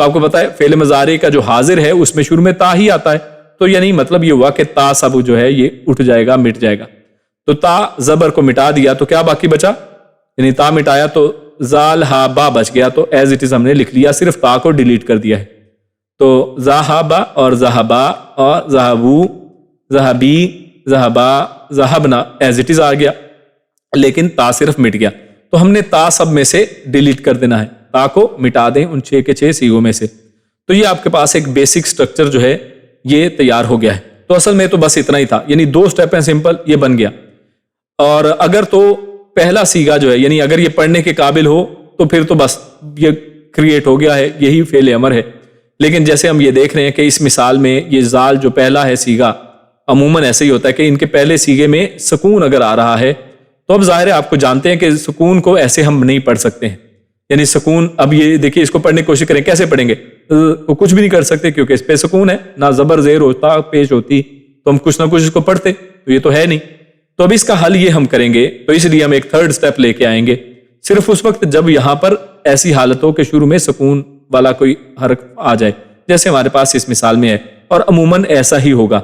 تو آپ کو پتا ہے فعل مضارع کا جو حاضر ہے اس میں شروع میں تا ہی آتا ہے، تو یعنی مطلب یہ ہوا کہ تا سب جو ہے یہ اٹھ جائے گا، مٹ جائے گا. تو تا زبر کو مٹا دیا تو کیا باقی بچا، یعنی تا مٹایا تو زال ہا با بچ گیا، تو ایز اٹ از ہم نے لکھ لیا، صرف تا کو ڈیلیٹ کر دیا ہے. تو ذہبا اور ذہبا اور ذہبو، ذہبی، ذہبا، ذہبنا ایز اٹ از آ گیا، لیکن تا صرف مٹ گیا. تو ہم نے تا سب میں سے ڈیلیٹ کر دینا ہے، تا کو مٹا دیں ان 6 کے 6 سیغوں میں سے. تو یہ آپ کے پاس ایک بیسک سٹرکچر جو ہے یہ تیار ہو گیا ہے. تو اصل میں تو بس اتنا ہی تھا، یعنی 2 سٹیپ ہیں سمپل، یہ بن گیا. اور اگر تو پہلا سیغہ جو ہے یعنی اگر یہ پڑھنے کے قابل ہو تو پھر تو بس یہ کریٹ ہو گیا ہے، یہی فعل امر ہے. لیکن جیسے ہم یہ دیکھ رہے ہیں کہ اس مثال میں یہ زال جو پہلا ہے سیغہ، عموماً ایسے ہی ہوتا ہے کہ ان کے پہلے سیغے میں سکون اگر آ رہا ہے تو اب ظاہر ہے آپ کو جانتے ہیں کہ سکون کو ایسے ہم نہیں پڑھ سکتے ہیں. یعنی سکون، اب یہ دیکھیے اس کو پڑھنے کی کوشش کریں، کیسے پڑھیں گے؟ تو کچھ بھی نہیں کر سکتے کیونکہ اس پہ سکون ہے، نہ زبر زیر ہوتا پیش ہوتی تو ہم کچھ نہ کچھ اس کو پڑھتے، تو یہ تو ہے نہیں. تو اب اس کا حل یہ ہم کریں گے، تو اس لیے ہم ایک 3rd سٹیپ لے کے آئیں گے، صرف اس وقت جب یہاں پر ایسی حالت ہو کہ شروع میں سکون والا کوئی حرف آ جائے، جیسے ہمارے پاس اس مثال میں ہے. اور عموماً ایسا ہی ہوگا،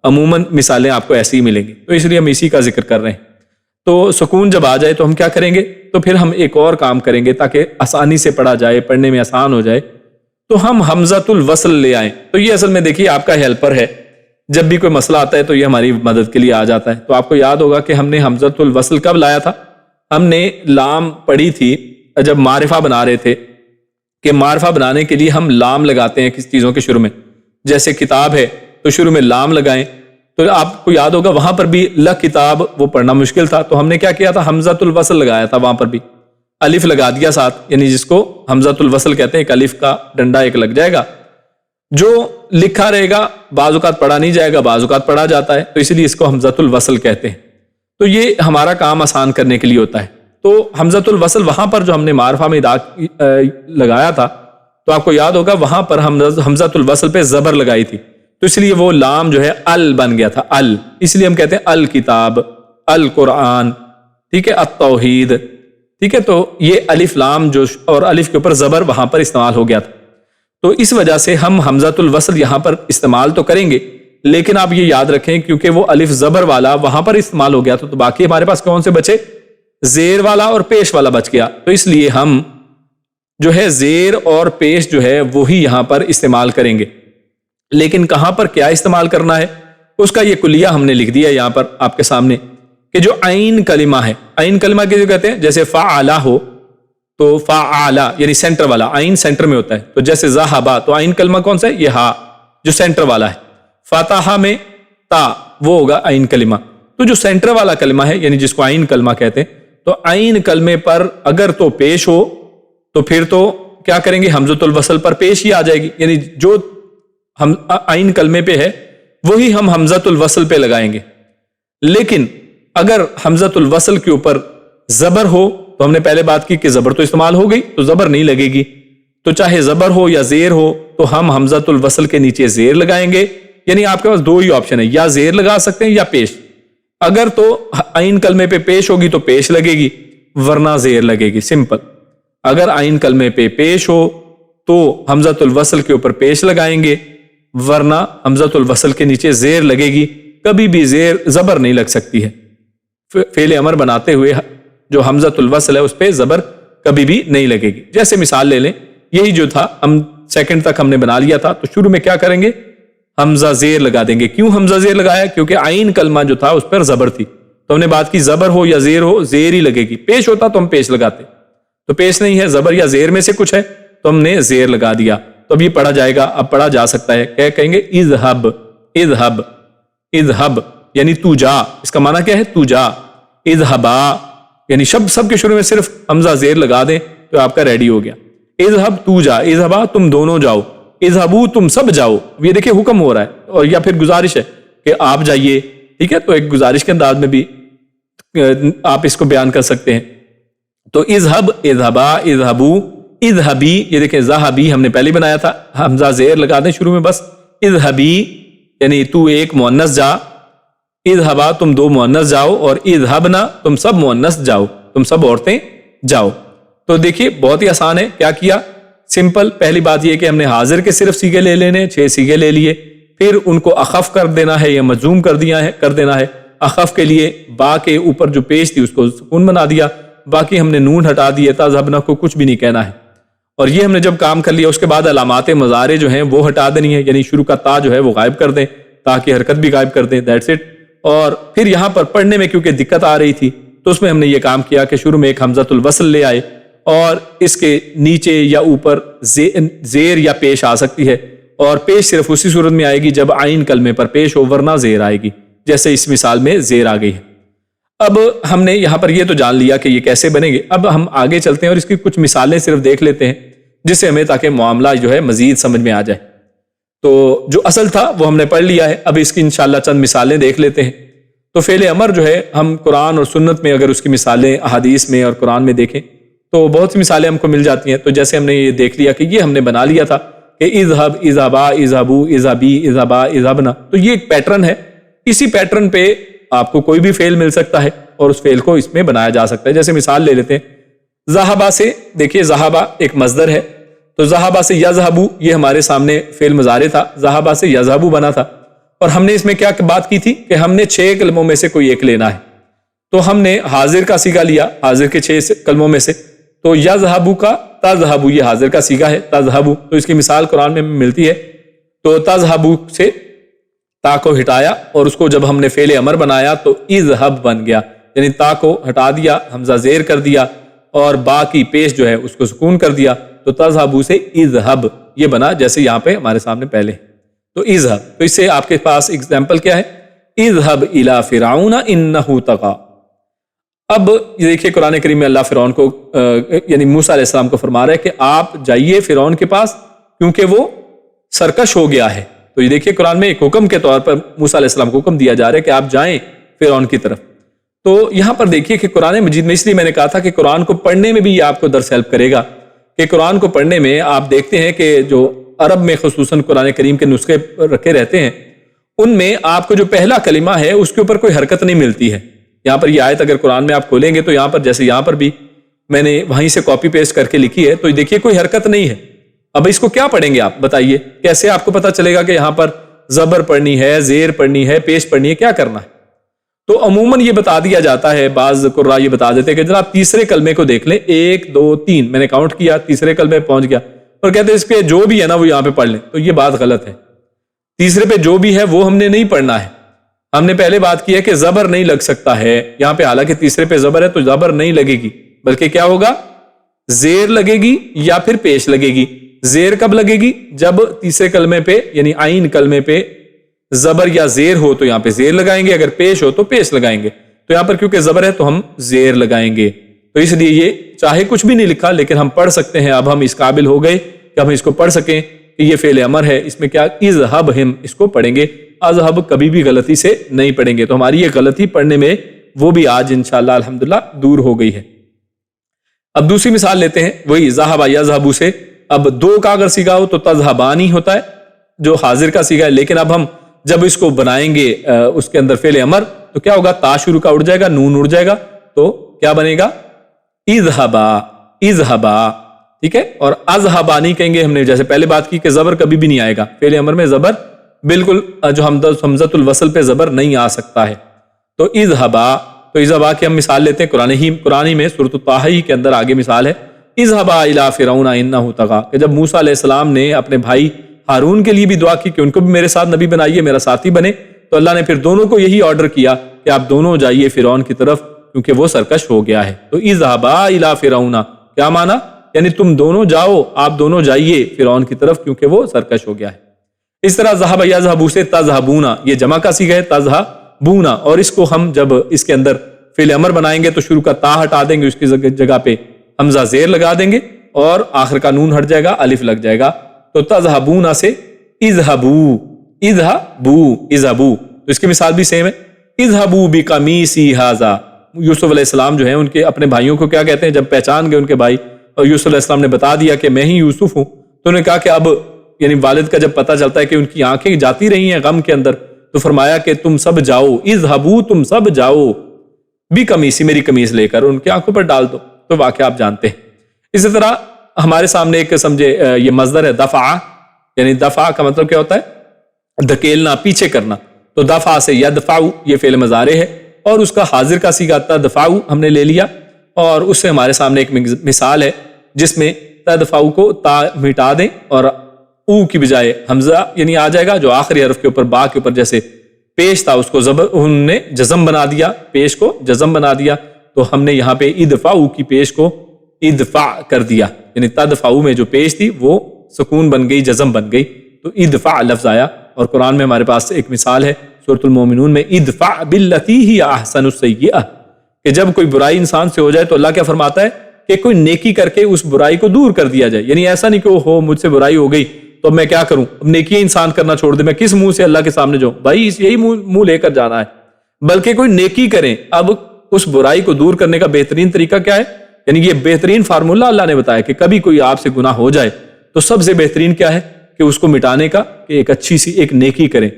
عموماً مثالیں آپ کو ایسی ہی ملیں گی، تو اس لیے ہم اسی کا ذکر کر رہے ہیں. تو سکون جب آ جائے تو ہم کیا کریں گے، تو پھر ہم ایک اور کام کریں گے تاکہ آسانی سے پڑھا جائے، پڑھنے میں آسان ہو جائے. تو ہم حمزۃ الوصل لے آئیں. تو یہ اصل میں دیکھیے آپ کا ہیلپر ہے، جب بھی کوئی مسئلہ آتا ہے تو یہ ہماری مدد کے لیے آ جاتا ہے. تو آپ کو یاد ہوگا کہ ہم نے حمزۃ الوصل کب لایا تھا، ہم نے لام پڑھی تھی جب معرفہ بنا رہے تھے، کہ معرفہ بنانے کے لیے ہم لام لگاتے ہیں کس چیزوں کے شروع میں، جیسے کتاب ہے تو شروع میں لام لگائیں. تو آپ کو یاد ہوگا وہاں پر بھی کتاب وہ پڑھنا مشکل تھا، تو ہم نے کیا کیا تھا، حمزۃ الوصل لگایا تھا، وہاں پر بھی الف لگا دیا ساتھ، یعنی جس کو حمزۃ الوصل کہتے ہیں، ایک الف کا ڈنڈا ایک لگ جائے گا، جو لکھا رہے گا بعض اوقات پڑھا نہیں جائے گا، بعض اوقات پڑھا جاتا ہے، تو اس لیے اس کو حمزۃ الوصل کہتے ہیں. تو یہ ہمارا کام آسان کرنے کے لیے ہوتا ہے. تو حمزۃ الوصل وہاں پر جو ہم نے معرفہ میں لگایا تھا، تو آپ کو یاد ہوگا وہاں پر ہم حمزۃ الوصل پہ زبر لگائی تھی، تو اس لیے وہ لام جو ہے ال بن گیا تھا، ال، اس لیے ہم کہتے ہیں الکتاب، القرآن، ٹھیک ہے، التوحید، ٹھیک ہے. تو یہ الف لام جو اور الف کے اوپر زبر وہاں پر استعمال ہو گیا تھا. تو اس وجہ سے ہم حمزۃ الوصل یہاں پر استعمال تو کریں گے، لیکن آپ یہ یاد رکھیں کیونکہ وہ الف زبر والا وہاں پر استعمال ہو گیا تھا، تو باقی ہمارے پاس کون سے بچے، زیر والا اور پیش والا بچ گیا. تو اس لیے ہم جو ہے زیر اور پیش جو ہے وہی یہاں پر استعمال کریں گے. لیکن کہاں پر کیا استعمال کرنا ہے اس کا یہ کلیہ ہم نے لکھ دیا یہاں پر آپ کے سامنے، کہ جو عین کلمہ ہے، عین کلمہ کے جو کہتے ہیں، جیسے فعلا ہو تو فعلا یعنی سینٹر والا، عین سینٹر میں ہوتا ہے. تو جیسے ذہبا، تو عین کلمہ کون سا ہے، یہ ہا جو سینٹر والا ہے. فتح میں تا، وہ ہوگا عین کلمہ. تو جو سینٹر والا کلمہ ہے یعنی جس کو عین کلمہ کہتے ہیں، تو عین کلمے پر اگر تو پیش ہو تو پھر تو کیا کریں گے، حمزۃ الوصل پر پیش ہی آ جائے گی، یعنی جو ہم عین کلمے پہ ہے وہی ہم حمزۃ الوصل پہ لگائیں گے. لیکن اگر حمزۃ الوصل کے اوپر زبر ہو تو ہم نے پہلے بات کی کہ زبر تو استعمال ہو گئی تو زبر نہیں لگے گی. تو چاہے زبر ہو یا زیر ہو تو ہم حمزۃ الوصل کے نیچے زیر لگائیں گے. یعنی آپ کے پاس 2 ہی آپشن ہے، یا زیر لگا سکتے ہیں یا پیش. اگر تو عین کلمے پہ پیش ہوگی تو پیش لگے گی، ورنہ زیر لگے گی، سمپل. اگر عین کلمے پہ پیش ہو تو حمزۃ الوصل کے اوپر پیش لگائیں گے، ورنہ حمزۃ الوصل کے نیچے زیر لگے گی. کبھی بھی زیر زبر نہیں لگ سکتی ہے، فعل امر بناتے ہوئے جو حمزۃ الوصل ہے اس پہ زبر کبھی بھی نہیں لگے گی. جیسے مثال لے لیں، یہی جو تھا ہم سیکنڈ تک ہم نے بنا لیا تھا، تو شروع میں کیا کریں گے، حمزہ زیر لگا دیں گے. کیوں حمزہ زیر لگایا، کیونکہ عین کلمہ جو تھا اس پر زبر تھی، تو ہم نے بات کی زبر ہو یا زیر ہو زیر ہی لگے گی. پیش ہوتا تو ہم پیش لگاتے، تو پیش نہیں ہے، زبر یا زیر میں سے کچھ ہے تو ہم نے زیر لگا دیا. تو اب یہ پڑھا جائے گا، اب پڑھا جا سکتا ہے. کیا کہیں گے، اذهب، اذهب، اذهب یعنی تو جا. اس کا معنی کیا ہے، تو جا. اذهبا یعنی سب کے شروع میں صرف حمزہ زیر لگا دیں تو آپ کا ریڈی ہو گیا. اذهب تو جا، اذهبا تم دونوں جاؤ، اذهبوا تم سب جاؤ. یہ دیکھیں حکم ہو رہا ہے اور یا پھر گزارش ہے کہ آپ جائیے، ٹھیک ہے. تو ایک گزارش کے انداز میں بھی آپ اس کو بیان کر سکتے ہیں. تو اذهب، اذهبا، اذهبوا، اذهبی، یہ دیکھیں ذهبی ہم نے پہلے بنایا تھا، حمزہ زیر لگا دیں شروع میں بس. اذهبی یعنی تو ایک مؤنث جا، اذهبا تم 2 مؤنث جاؤ، اور اذهبنا تم سب مؤنث جاؤ، تم سب عورتیں جاؤ. تو دیکھیے بہت ہی آسان ہے. کیا کیا، سمپل. پہلی بات یہ کہ ہم نے حاضر کے صرف سیغے لے لینے, 6 سیغے لے لیے, پھر ان کو اخف کر دینا ہے یا مجزوم کر دینا ہے. اخف کے لیے با کے اوپر جو پیش تھی اس کو سکون بنا دیا, باقی ہم نے نون ہٹا دیے, تذهبنا کو کچھ بھی نہیں کہنا ہے. اور یہ ہم نے جب کام کر لیا اس کے بعد علامات مضارع جو ہیں وہ ہٹا دینی ہے, یعنی شروع کا تا جو ہے وہ غائب کر دیں, تاکہ حرکت بھی غائب کر دیں. That's it. اور پھر یہاں پر پڑھنے میں کیونکہ دقت آ رہی تھی تو اس میں ہم نے یہ کام کیا کہ شروع میں ایک حمزۃ الوصل لے آئے, اور اس کے نیچے یا اوپر زیر یا پیش آ سکتی ہے, اور پیش صرف اسی صورت میں آئے گی جب عین کلمے پر پیش ہو, ورنہ زیر آئے گی, جیسے اس مثال میں زیر آ گئی ہے. اب ہم نے یہاں پر یہ تو جان لیا کہ یہ کیسے بنیں گے. اب ہم آگے چلتے ہیں اور اس کی کچھ مثالیں صرف دیکھ لیتے ہیں جس سے ہمیں تاکہ معاملہ جو ہے مزید سمجھ میں آ جائے. تو جو اصل تھا وہ ہم نے پڑھ لیا ہے, اب اس کی انشاءاللہ چند مثالیں دیکھ لیتے ہیں. تو فعل امر جو ہے ہم قرآن اور سنت میں اگر اس کی مثالیں احادیث میں اور قرآن میں دیکھیں تو بہت سی مثالیں ہم کو مل جاتی ہیں. تو جیسے ہم نے یہ دیکھ لیا کہ یہ ہم نے بنا لیا تھا کہ اذهب, اذهبا, اذهبوا, اذهبی, اذهبا, اذهبنا, تو یہ ایک پیٹرن ہے. اسی پیٹرن پہ آپ کو کوئی بھی فعل مل سکتا ہے اور اس فعل کو اس میں بنایا جا سکتا ہے. جیسے مثال لے لیتے ہیں ذہبا سے. دیکھیے ذہبا ایک مصدر ہے, تو ذہبا سے یذهبو یہ ہمارے سامنے فعل مضارع تھا, ذہبا سے یذهبو بنا تھا. اور ہم نے اس میں کیا بات کی تھی کہ ہم نے 6 کلموں میں سے کوئی ایک لینا ہے. تو ہم نے حاضر کا صیغہ لیا, حاضر کے 6 کلموں میں سے, تو یذهبو کا تذهبو یہ حاضر کا صیغہ ہے تذهبو. تو اس کی مثال قرآن میں ملتی ہے. تو تذهبو سے تا کو ہٹایا اور اس کو جب ہم نے فعل امر بنایا تو اذهب بن گیا, یعنی تا کو ہٹا دیا, حمزہ زیر کر دیا اور با کی پیش جو ہے اس کو سکون کر دیا, تو تذهبو سے اذهب یہ بنا جیسے یہاں پہ ہمارے سامنے پہلے. تو اذهب, تو اس سے آپ کے پاس اگزامپل کیا ہے, اذهب الى فرعون انه طغى. اب یہ دیکھیے قرآن کریم میں اللہ فرعون کو یعنی موسیٰ علیہ السلام کو فرما رہا ہے کہ آپ جائیے فرعون کے پاس کیونکہ وہ سرکش ہو گیا ہے. تو یہ دیکھیے قرآن میں ایک حکم کے طور پر موسیٰ علیہ السلام کو حکم دیا جا رہا ہے کہ آپ جائیں فرعون کی طرف. تو یہاں پر دیکھیے کہ قرآن مجید میں, اس لیے میں نے کہا تھا کہ قرآن کو پڑھنے میں بھی یہ آپ کو درس ہیلپ کرے گا, کہ قرآن کو پڑھنے میں آپ دیکھتے ہیں کہ جو عرب میں خصوصاً قرآن کریم کے نسخے رکھے رہتے ہیں ان میں آپ کو جو پہلا کلمہ ہے اس کے اوپر کوئی حرکت نہیں ملتی ہے. یہاں پر یہ آیت اگر قرآن میں آپ کھولیں گے تو یہاں پر جیسے یہاں پر بھی میں نے وہیں سے کاپی پیسٹ کر کے لکھی ہے, تو دیکھیے کوئی حرکت نہیں ہے. اب اس کو کیا پڑھیں گے آپ بتائیے, کیسے آپ کو پتا چلے گا کہ یہاں پر زبر پڑھنی ہے, زیر پڑھنی ہے, پیش پڑھنی ہے, کیا کرنا ہے؟ تو عموماً یہ بتا دیا جاتا ہے, بعض قراء یہ بتا دیتے ہیں کہ جناب تیسرے کلمے کو دیکھ لیں, 1 2 3 میں نے کاؤنٹ کیا, تیسرے کلمے پہنچ گیا اور کہتے ہیں اس پہ جو بھی ہے نا وہ یہاں پہ پڑھ لیں. تو یہ بات غلط ہے. تیسرے پہ جو بھی ہے وہ ہم نے نہیں پڑھنا ہے. ہم نے پہلے بات کی ہے کہ زبر نہیں لگ سکتا ہے یہاں پہ, حالانکہ تیسرے پہ زبر ہے تو زبر نہیں لگے گی, بلکہ کیا ہوگا, زیر لگے گی یا پھر پیش لگے گی. زیر کب لگے گی, جب تیسرے کلمے پہ یعنی عین کلمے پہ زبر یا زیر ہو تو یہاں پہ زیر لگائیں گے, اگر پیش ہو تو پیش لگائیں گے. تو یہاں پر کیونکہ زبر ہے تو ہم زیر لگائیں گے. تو اس لیے یہ چاہے کچھ بھی نہیں لکھا لیکن ہم پڑھ سکتے ہیں. اب ہم اس قابل ہو گئے کہ ہم اس کو پڑھ سکیں کہ یہ فعل امر ہے, اس میں کیا اذهب ہم اس کو پڑھیں گے, اذهب کبھی بھی غلطی سے نہیں پڑھیں گے. تو ہماری یہ غلطی پڑھنے میں وہ بھی آج انشاءاللہ الحمدللہ دور ہو گئی ہے. اب دوسری مثال لیتے ہیں, وہی ذهب یذهب سے. اب 2 کا اگر صیغہ ہو تو تذهبانی ہوتا ہے جو حاضر کا صیغہ ہے, لیکن اب ہم جب اس کو بنائیں گے اس کے اندر فعل امر تو کیا ہوگا, تا شروع کا اڑ جائے گا, نون اڑ جائے گا, تو کیا بنے گا اذهبا, اذهبا, ٹھیک ہے. اور اذهبا نہیں کہیں گے, ہم نے جیسے پہلے بات کی کہ زبر کبھی بھی نہیں آئے گا فعل امر میں, زبر بالکل جو حمزۃ الوصل پہ زبر نہیں آ سکتا ہے. تو اذهبا, تو اذهبا کی ہم مثال لیتے ہیں قرآن میں سورۃ الطٰہٰ کے اندر آگے مثال ہے اذهبا الى فرعون انه طغى, کہ جب موسیٰ علیہ السلام نے اپنے بھائی ہارون کے لیے بھی دعا کی کہ ان کو بھی میرے ساتھ نبی بنائیے, میرا ساتھی بنے, تو اللہ نے پھر دونوں کو یہی آرڈر کیا کہ آپ دونوں جائیے فرعون کی طرف کیونکہ وہ سرکش ہو گیا ہے. تو اذهبا الى فرعون کیا مانا, یعنی تم دونوں جاؤ, آپ دونوں جائیے فرعون کی طرف کیونکہ وہ سرکش ہو گیا ہے. اس طرح ذهب یذهب سے تذهبون یہ جمع کا صیغہ ہے تذهبون, اور اس کو ہم جب اس کے اندر فعل امر بنائیں گے تو شروع کا تا ہٹا دیں گے, اس کی جگہ پہ حمزہ زیر لگا دیں گے اور آخر کا نون ہٹ جائے گا, الف لگ جائے گا. تو تذهبون سے اذهبوا, اذهبوا, اذهبوا. تو اس کی مثال بھی سیم ہے, اذهبوا بقمیصی ھذا. یوسف علیہ السلام جو ہیں ان کے اپنے بھائیوں کو کیا کہتے ہیں, جب پہچان گئے ان کے بھائی اور یوسف علیہ السلام نے بتا دیا کہ میں ہی یوسف ہوں, تو انہوں نے کہا کہ اب یعنی والد کا جب پتہ چلتا ہے کہ ان کی آنکھیں جاتی رہی ہیں غم کے اندر, تو فرمایا کہ تم سب جاؤ, اذهبوا تم سب جاؤ, بقمیصی میری قمیص لے کر ان کی آنکھوں پر ڈال دو. تو واقعہ آپ جانتے ہیں. اسی طرح ہمارے سامنے ایک سمجھے یہ مصدر ہے دفع، یعنی دفع کا مطلب کیا ہوتا ہے؟ دھکیلنا، پیچھے کرنا. تو دفع سے یدفع یہ فعل مضارع ہے، اور اس کا حاضر کا صیغہ تدفع ہم نے لے لیا، اور اس سے ہمارے سامنے ایک مثال ہے جس میں تدفع کو تا مٹا دیں اور او کی بجائے حمزہ یعنی آ جائے گا جو آخری حرف کے اوپر با کے اوپر جیسے پیش تھا اس کو انہوں نے جزم بنا دیا، پیش کو جزم بنا دیا. تو ہم نے یہاں پہ ادفع کی پیش کو ادفع کر دیا، یعنی تدفع میں جو پیش تھی وہ سکون بن گئی، جزم بن گئی، تو ادفع لفظ آیا. اور قرآن میں ہمارے پاس ایک مثال ہے سورۃ المومنون میں، ادفع باللتی ہی احسن السیئہ، کہ جب کوئی برائی انسان سے ہو جائے تو اللہ کیا فرماتا ہے کہ کوئی نیکی کر کے اس برائی کو دور کر دیا جائے. یعنی ایسا نہیں کہ ہو مجھ سے برائی ہو گئی تو میں کیا کروں، اب نیکی انسان کرنا چھوڑ دے، میں کس منہ سے اللہ کے سامنے جاؤں، بھائی یہی منہ لے کر جانا ہے. بلکہ کوئی نیکی کریں. اب اس برائی کو دور کرنے کا بہترین طریقہ کیا ہے؟ یعنی یہ بہترین فارمولہ اللہ نے بتایا کہ کبھی کوئی آپ سے گناہ ہو جائے تو سب سے بہترین کیا ہے کہ اس کو مٹانے کا، کہ ایک اچھی سی ایک نیکی کریں،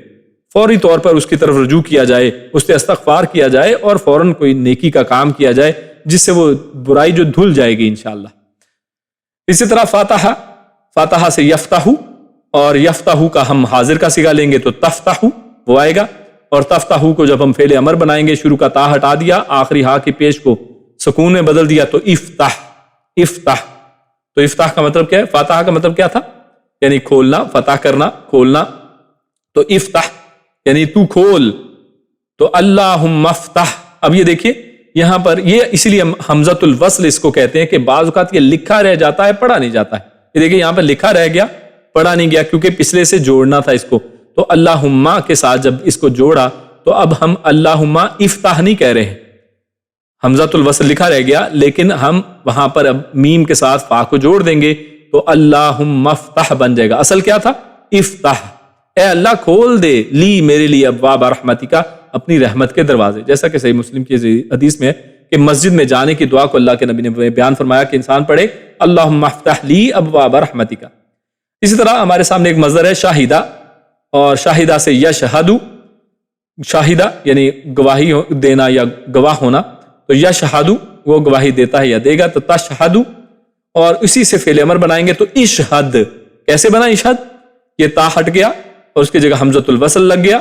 فوری طور پر اس کی طرف رجوع کیا جائے، اس سے استغفار کیا جائے اور فوراً کوئی نیکی کا کام کیا جائے جس سے وہ برائی جو دھل جائے گی انشاءاللہ. اسی طرح فاتحہ سے یفتح، اور یفتح کا ہم حاضر کا صیغہ لیں گے تو تفتح وہ آئے گا. اور تفتح کو جب ہم فعل امر بنائیں گے، شروع کا تا ہٹا دیا، آخری ہا کی پیش کو سکون میں بدل دیا تو افتح. تو افتح کا مطلب کیا ہے؟ فاتحہ کا مطلب کیا تھا؟ یعنی کھولنا، فتح کرنا، کھولنا. تو افتح یعنی تو کھول. تو اللہم افتح. اب یہ دیکھیے یہاں پر یہ اس لیے حمزۃ الوصل اس کو کہتے ہیں کہ بعض اوقات یہ لکھا رہ جاتا ہے، پڑھا نہیں جاتا ہے. یہ دیکھیے یہاں پر لکھا رہ گیا، پڑھا نہیں گیا، کیونکہ پچھلے سے جوڑنا تھا اس کو. تو اللہم کے ساتھ جب اس کو جوڑا تو اب ہم اللہم افتح نہیں کہہ رہے ہیں، حمزۃ الوصل لکھا رہ گیا، لیکن ہم وہاں پر اب میم کے ساتھ فا کو جوڑ دیں گے تو اللہم افتح بن جائے گا. اصل کیا تھا؟ افتح، اے اللہ کھول دے، لی میرے لیے ابواب رحمتک، اپنی رحمت کے دروازے. جیسا کہ صحیح مسلم کی حدیث میں ہے کہ مسجد میں جانے کی دعا کو اللہ کے نبی نے بیان فرمایا کہ انسان پڑھے اللہم افتح لی ابواب رحمتک. اسی طرح ہمارے سامنے ایک مصدر ہے شاہدہ، اور شاہدہ سے یشہد، شاہدہ یعنی گواہی دینا یا گواہ ہونا. تو یشہد وہ گواہی دیتا ہے یا دے گا، تو تشہد، اور اسی سے فعل امر بنائیں گے تو اشہد. کیسے بنا اشہد؟ یہ تا ہٹ گیا اور اس کی جگہ حمزۃ الوصل لگ گیا،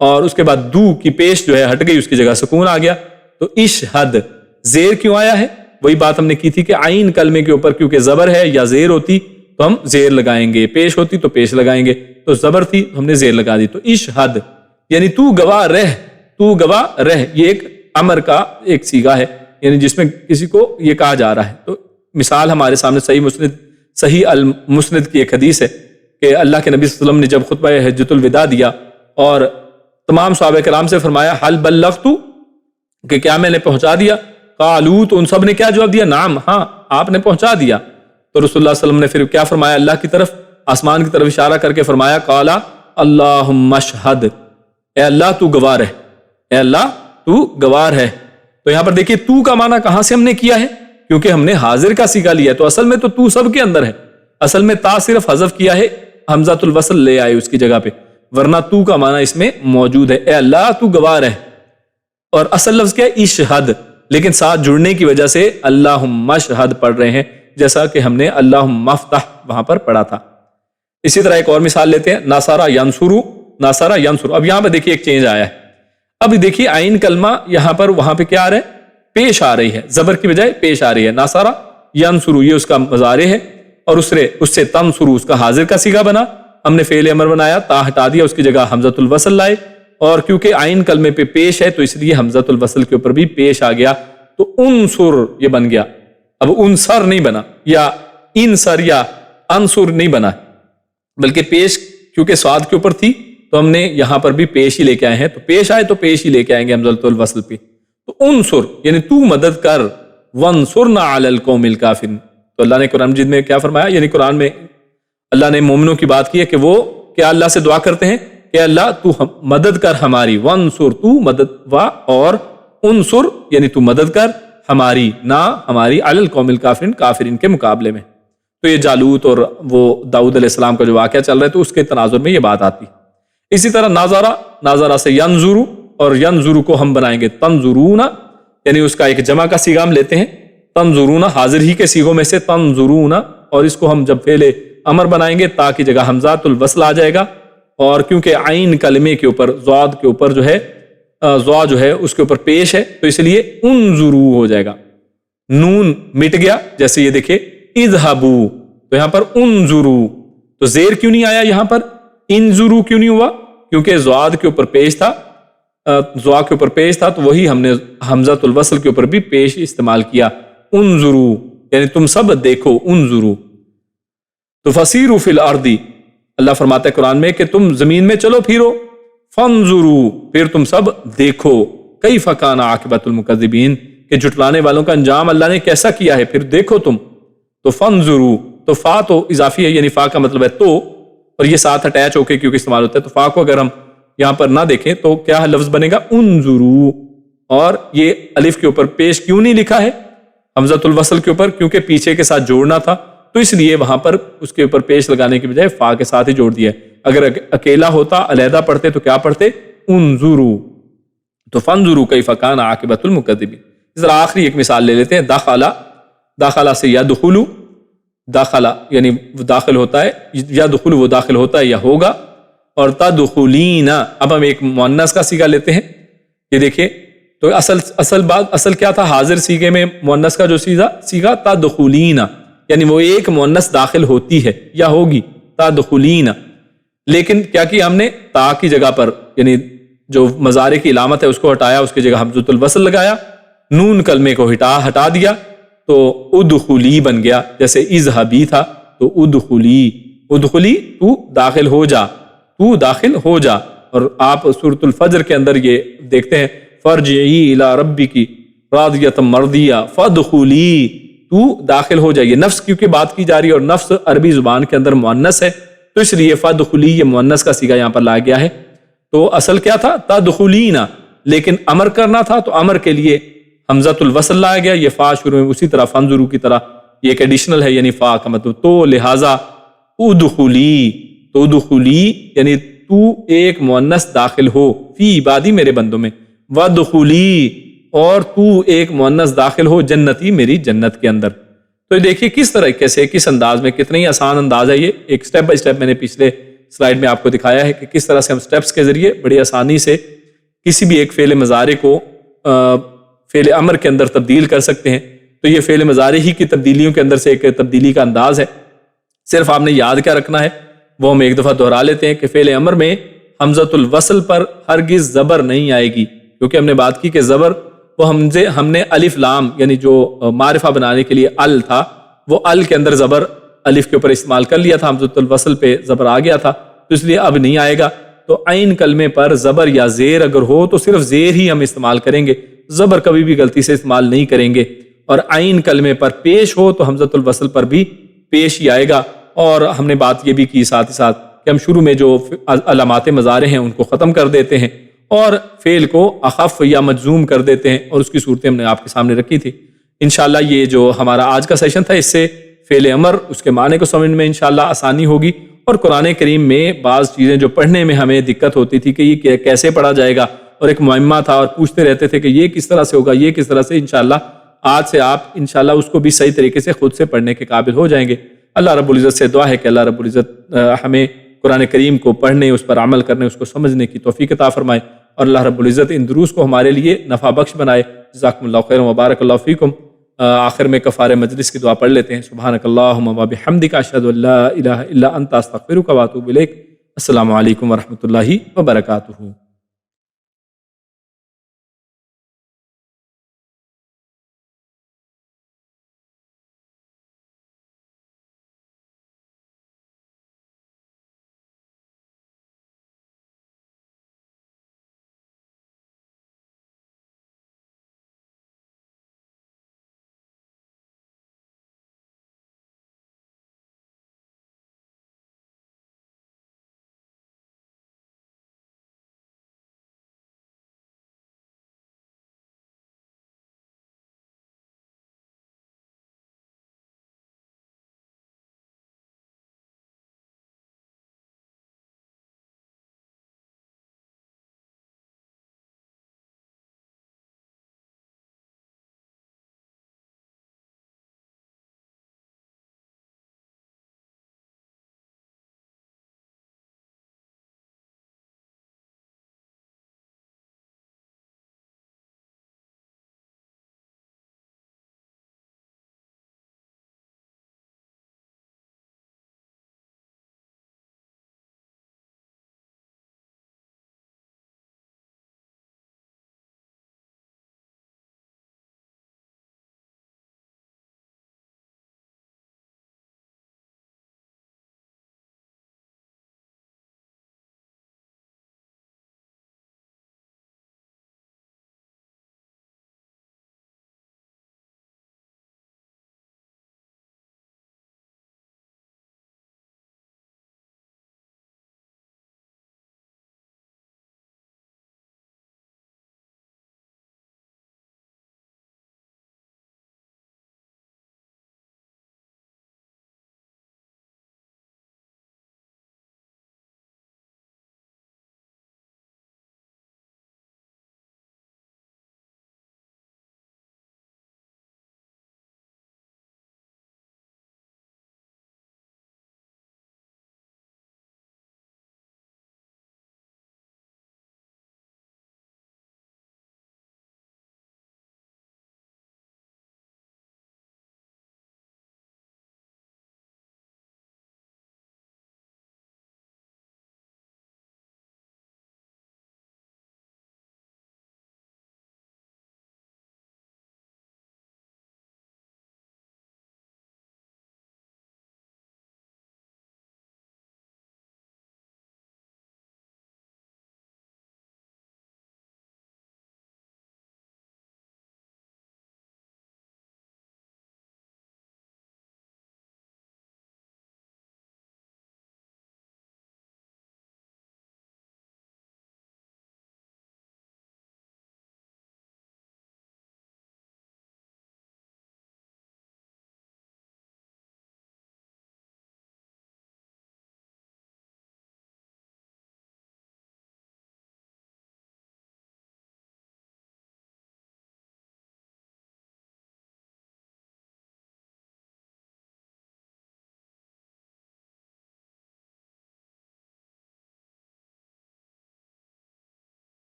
اور اس کے بعد دو کی پیش جو ہے ہٹ گئی، اس کی جگہ سکون آ گیا. تو اشہد. زیر کیوں آیا ہے؟ وہی بات ہم نے کی تھی کہ عین کلمے کے اوپر کیونکہ زبر ہے یا زیر ہوتی تو ہم زیر لگائیں گے، پیش ہوتی تو پیش لگائیں گے، تو زبر تھی ہم نے زیر لگا دی. تو اشہد یعنی تو گواہ رہ، تو گواہ رہ. یہ ایک امر کا ایک صیغہ ہے، یعنی جس میں کسی کو یہ کہا جا رہا ہے. تو مثال ہمارے سامنے صحیح المسند کی ایک حدیث ہے کہ اللہ کے نبی صلی اللہ علیہ وسلم نے جب خطبہ حجۃ الوداع دیا اور تمام صحابہ کرام سے فرمایا حل بلغت، کہ کیا میں نے پہنچا دیا؟ قالوا، تو ان سب نے کیا جواب دیا؟ نعم، ہاں آپ نے پہنچا دیا. تو رسول اللہ صلی اللہ علیہ وسلم نے پھر کیا فرمایا؟ اللہ کی طرف، آسمان کی طرف اشارہ کر کے فرمایا قال اللہم اشہد، اے اللہ تو گواہ رہ، اے اللہ تو گواہ ہے. تو یہاں پر دیکھیے تو کا معنی کہاں سے ہم نے کیا ہے؟ کیونکہ ہم نے حاضر کا صیغہ لیا، تو اصل میں تو سب کے اندر ہے. اصل میں تا صرف حذف کیا ہے، حمزۃ الوصل لے آئے اس کی جگہ پہ، ورنہ تو کا معنی اس میں موجود ہے، اے اللہ تو گواہ رہ. اور اصل لفظ کیا ہے؟ اشہد، لیکن ساتھ جڑنے کی وجہ سے اللہم اشہد پڑھ رہے ہیں، جیسا کہ ہم نے اللہم افتح وہاں پر پڑھا تھا. اسی طرح ایک اور مثال لیتے ہیں، ناصرہ ینصرو، ناصرہ ینصرو. اب یہاں پہ دیکھیے ایک چینج آیا ہے. اب دیکھیے عین کلمہ یہاں پر وہاں پہ کیا آ رہا ہے؟ پیش آ رہی ہے، زبر کی بجائے پیش آ رہی ہے. ناصرہ ینصرو یہ اس کا مضارع ہے، اور اس سے تنصرو اس کا حاضر کا صیغہ بنا. ہم نے فعل امر بنایا، تا ہٹا دیا، اس کی جگہ حمزۃ الوصل لائے، اور کیونکہ عین کلمے پہ پیش ہے تو اس لیے حمزۃ الوصل کے اوپر بھی پیش آ گیا، تو انصر یہ بن گیا. اب انصر نہیں بنا، یا انصر یا انصر نہیں بنا، بلکہ پیش کیونکہ سواد کے اوپر تھی تو ہم نے یہاں پر بھی پیش ہی لے کے آئے ہیں. تو پیش آئے تو پیش ہی لے کے آئیں گے حمزۃ الوصل پہ. تو انصر یعنی تو مدد کر، وانصرنا علی القوم الکافرین. تو اللہ نے قرآن مجید میں کیا فرمایا؟ یعنی قرآن میں اللہ نے مومنوں کی بات کی ہے کہ وہ کیا اللہ سے دعا کرتے ہیں کہ اللہ تو مدد کر ہماری، وانصر تو مدد، اور انصر یعنی تو مدد کر ہماری، نہ ہماری، علی القوم الکافرین، کافرین کے مقابلے میں. تو یہ جالوت اور وہ داؤد علیہ السلام کا جو واقعہ چل رہا ہے تو اس کے تناظر میں یہ بات آتی. اسی طرح ناظرہ سے ینظرو، اور ینظرو کو ہم بنائیں گے تنظرون، یعنی اس کا ایک جمع کا صیغہ ہم لیتے ہیں. تنظرون حاضر ہی کے صیغوں میں سے تنظرون، اور اس کو ہم جب فعل امر بنائیں گے تا کی جگہ حمزات الوصل آ جائے گا، اور کیونکہ عین کلمے کے اوپر ضاد کے اوپر جو ہے ضا جو ہے اس کے اوپر پیش ہے تو اس لیے انظرو ہو جائے گا، نون مٹ گیا، جیسے یہ دیکھیں اذهبو، تو یہاں پر انظرو، تو زیر کیوں نہیں آیا یہاں پر، انظرو کیوں نہیں ہوا، کیونکہ ضاد کے اوپر پیش تھا، ضا کے اوپر پیش تھا، تو وہی ہم نے حمزۃ الوصل کے اوپر بھی پیش استعمال کیا، انظرو یعنی تم سب دیکھو، انظرو۔ تو فسیروا فی الارض، اللہ فرماتا ہے قرآن میں کہ تم زمین میں چلو پھرو، فانظروا پھر تم سب دیکھو، کیف کان عاقبۃ المکذبین کہ جھٹلانے والوں کا انجام اللہ نے کیسا کیا ہے، پھر دیکھو تم۔ تو فانظروا، تو فا تو اضافی ہے، یعنی فا کا مطلب ہے تو، اور یہ ساتھ اٹیچ ہو کے کیونکہ استعمال ہوتا ہے، تو فا کو اگر ہم یہاں پر نہ دیکھیں تو کیا لفظ بنے گا انظروا، اور یہ الف کے اوپر پیش کیوں نہیں لکھا ہے حمزۃ الوصل کے اوپر، کیونکہ پیچھے کے ساتھ جوڑنا تھا، تو اس لیے وہاں پر اس کے اوپر پیش لگانے کی بجائے فا کے ساتھ ہی جوڑ دیا ہے۔ اگر اکیلا ہوتا علیحدہ پڑھتے تو کیا پڑھتے انظروا، تو فانظروا کیف کان عاقبۃ المکذبین۔ اس طرح آخری ایک مثال لے لیتے ہیں، داخلہ سے یدخلوا، داخلہ یعنی داخل ہوتا ہے، یدخل وہ داخل ہوتا ہے یا ہوگا، اور تدخلین، اب ہم ایک مؤنث کا صیغہ لیتے ہیں، یہ دیکھیں تو اصل کیا تھا، حاضر صیغے میں مؤنث کا جو صیغہ تدخلین، یعنی وہ ایک مؤنث داخل ہوتی ہے یا ہوگی، تدخلین، لیکن کیا کیا ہم نے، تا کی جگہ پر یعنی جو مضارع کی علامت ہے اس کو ہٹایا، اس کی جگہ حمزۃ الوصل لگایا، نون کلمے کو ہٹا دیا، تو ادخلی بن گیا، جیسے اذهبی تھا تو ادخلی تو داخل ہو جا، تو داخل ہو جا۔ اور آپ سورۃ الفجر کے اندر یہ دیکھتے ہیں فرجعی الی ربک راضیۃ مرضیہ فادخلی، تو داخل ہو جائے، یہ نفس کیونکہ بات کی جا رہی ہے، اور نفس عربی زبان کے اندر مؤنث ہے، تو اس لیے فادخلی یہ مؤنث کا صیغہ یہاں پر لایا گیا ہے۔ تو اصل کیا تھا تدخلین، لیکن امر کرنا تھا تو امر کے لیے حمزۃ الوصل لایا گیا، یہ فا شروع میں اسی طرح فانظروا کی طرح یہ ایک ایڈیشنل ہے، یعنی فا کا مطلب تو، لہذا ادخلی یعنی تو ایک مؤنث داخل ہو، فی عبادی میرے بندوں میں، وادخلی اور تو ایک مؤنث داخل ہو جنتی میری جنت کے اندر۔ تو دیکھیے کس طریقے سے، کس انداز میں، کتنا ہی آسان انداز ہے یہ، ایک سٹیپ بائی سٹیپ میں نے پچھلے سلائیڈ میں آپ کو دکھایا ہے کہ کس طرح سے ہم سٹیپس کے ذریعے بڑی آسانی سے کسی بھی ایک فعل مضارع کو فعل امر کے اندر تبدیل کر سکتے ہیں۔ تو یہ فعل مضارع ہی کی تبدیلیوں کے اندر سے ایک تبدیلی کا انداز ہے، صرف آپ نے یاد کیا رکھنا ہے وہ ہم ایک دفعہ دہرا لیتے ہیں کہ فعل امر میں حمزۃ الوصل پر ہرگز زبر نہیں آئے گی، کیونکہ ہم نے بات کی کہ زبر وہ ہم نے الف لام یعنی جو معرفہ بنانے کے لیے ال تھا، وہ ال کے اندر زبر الف کے اوپر استعمال کر لیا تھا، حمزۃ الوصل پہ زبر آ گیا تھا، تو اس لیے اب نہیں آئے گا۔ تو عین کلمے پر زبر یا زیر اگر ہو تو صرف زیر ہی ہم استعمال کریں گے، زبر کبھی بھی غلطی سے استعمال نہیں کریں گے، اور عین کلمے پر پیش ہو تو حمزۃ الوصل پر بھی پیش ہی آئے گا۔ اور ہم نے بات یہ بھی کی ساتھ ہی ساتھ کہ ہم شروع میں جو علامات مضارع ہیں ان کو ختم کر دیتے ہیں، اور فعل کو اخف یا مجزوم کر دیتے ہیں، اور اس کی صورتیں ہم نے آپ کے سامنے رکھی تھی۔ انشاءاللہ یہ جو ہمارا آج کا سیشن تھا، اس سے فعل امر اس کے معنی کو سمجھنے میں انشاءاللہ آسانی ہوگی، اور قرآن کریم میں بعض چیزیں جو پڑھنے میں ہمیں دقت ہوتی تھی کہ یہ کیسے پڑھا جائے گا، اور ایک معمہ تھا اور پوچھتے رہتے تھے کہ یہ کس طرح سے ہوگا، یہ کس طرح سے، انشاءاللہ آج سے آپ انشاءاللہ اس کو بھی صحیح طریقے سے خود سے پڑھنے کے قابل ہو جائیں گے۔ اللہ رب العزت سے دعا ہے کہ اللہ رب العزت ہمیں قرآن کریم کو پڑھنے، اس پر عمل کرنے، اس کو سمجھنے کی توفیق عطا فرمائے، اور اللہ رب العزت ان دروس کو ہمارے لیے نفع بخش بنائے۔ جزاکم اللہ خیر و بارک اللہ فیکم۔ آخر میں کفارہ مجلس کی دعا پڑھ لیتے ہیں۔ سبحانک اللہم و بحمدک، اشہد ان لا الہ الا انت، استغفرک و اتوب الیک۔ السلام علیکم ورحمۃ اللہ وبرکاتہ۔